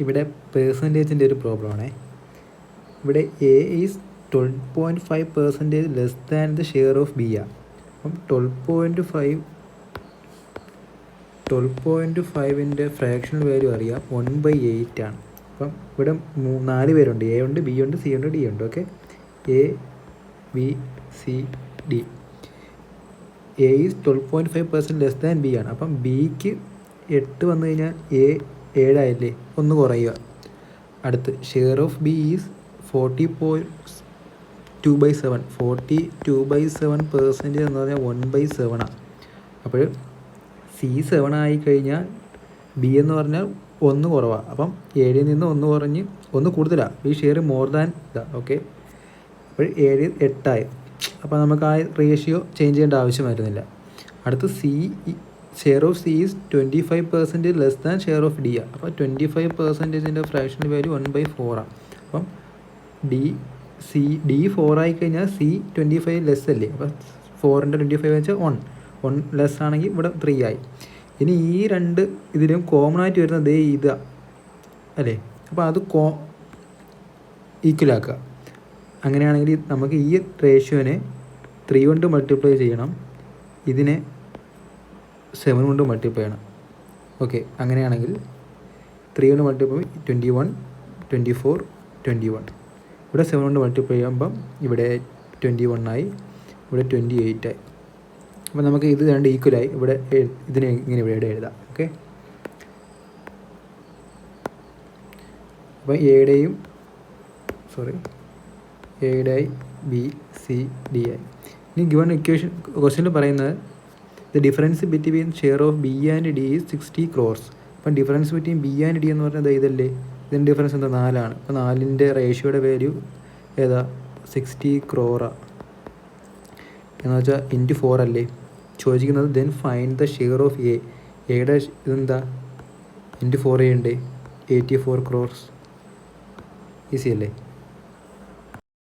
ഇവിടെ പേഴ്സൻറ്റേജിൻ്റെ ഒരു പ്രോബ്ലമാണേ. ഇവിടെ A is 12.5% less than the share of B ആണ്. അപ്പം 12.5ൻ്റെ ഫ്രാക്ഷണൽ വാല്യൂ അറിയാം 1/8 ആണ്. അപ്പം ഇവിടെ 4 പേരുണ്ട്, എ ഉണ്ട്, ബി ഉണ്ട്, സി ഉണ്ട്, ഡി ഉണ്ട്. Okay, A B C D. A is 12.5% less than B ആണ്. അപ്പം ബിക്ക് 8 വന്നു കഴിഞ്ഞാൽ എ 7 ആയില്ലേ, 1 കുറയുക. അടുത്ത് ഷെയർ ഓഫ് ബി ഈസ് 40.2/7. 42/7% എന്ന് പറഞ്ഞാൽ 1/7 ആണ്. അപ്പോൾ സി 7 ആയിക്കഴിഞ്ഞാൽ ബി എന്ന് പറഞ്ഞാൽ 1 കുറവാണ്. അപ്പം 7ൽ നിന്ന് 1 കുറഞ്ഞ് 1 കൂടുതലാണ്, ഈ ഷെയർ മോർ ദാൻ ഇതാണ്. ഓക്കെ, അപ്പോൾ 7 8ആയി. അപ്പോൾ നമുക്ക് ആ റേഷ്യോ ചേഞ്ച് ചെയ്യേണ്ട ആവശ്യം വരുന്നില്ല. അടുത്ത് C, share of C is 25% less than share of D ആണ്. അപ്പോൾ 25%ൻ്റെ ഫ്രാക്ഷണൽ വാല്യൂ 1/4 ആണ്. അപ്പം ഡി 4 ആയിക്കഴിഞ്ഞാൽ സി 25 ലെസ് അല്ലേ. അപ്പോൾ 4 × 25 വെച്ചാൽ 1 ലെസ് ആണെങ്കിൽ ഇവിടെ 3 ആയി. ഇനി ഈ രണ്ട് ഇതിലും കോമൺ ആയിട്ട് വരുന്നത് ഇതാണ് അല്ലേ. അപ്പോൾ അത് ഈക്വലാക്കുക. അങ്ങനെയാണെങ്കിൽ നമുക്ക് ഈ റേഷ്യോനെ 3 കൊണ്ട് മൾട്ടിപ്ലൈ ചെയ്യണം, ഇതിനെ 7 കൊണ്ട് മൾട്ടിപ്ലൈ ചെയ്യണം. ഓക്കെ, അങ്ങനെയാണെങ്കിൽ 3 കൊണ്ട് മൾട്ടിപ്ലൈ 21, 24, 21. ഇവിടെ 7 കൊണ്ട് മൾട്ടിപ്ലൈ ചെയ്യുമ്പം ഇവിടെ 21 ആയി, ഇവിടെ 28 ആയി. അപ്പോൾ നമുക്ക് ഇത് രണ്ട് ഈക്വലായി. ഇവിടെ ഇതിനെ ഇങ്ങനെ ഇവിടെ എഴുതാം. ഓക്കെ, അപ്പോൾ എയുടെയും ആയി, ബി സി ഡി ആയി. ഇനി ഗിവൺ ഇക്വേഷൻ ക്വസ്റ്റ്യനിൽ പറയുന്നത് the difference between share of B and D is 60 crores. അപ്പം difference between B and D എന്ന് പറഞ്ഞാൽ ഇതല്ലേ, ഇതിൻ്റെ ഡിഫറൻസ് എന്താ 4 ആണ്. അപ്പോൾ 4ൻ്റെ റേഷ്യോയുടെ വാല്യൂ ഏതാ 60 crore എന്ന് വെച്ചാൽ ഇൻറ്റു 4 അല്ലേ ചോദിക്കുന്നത്. Then find the share of എയുടെ ഇതെന്താ ഇൻറ്റു 4 ചെയ്യണ്ടേ, 84 crores. ഈസി അല്ലേ.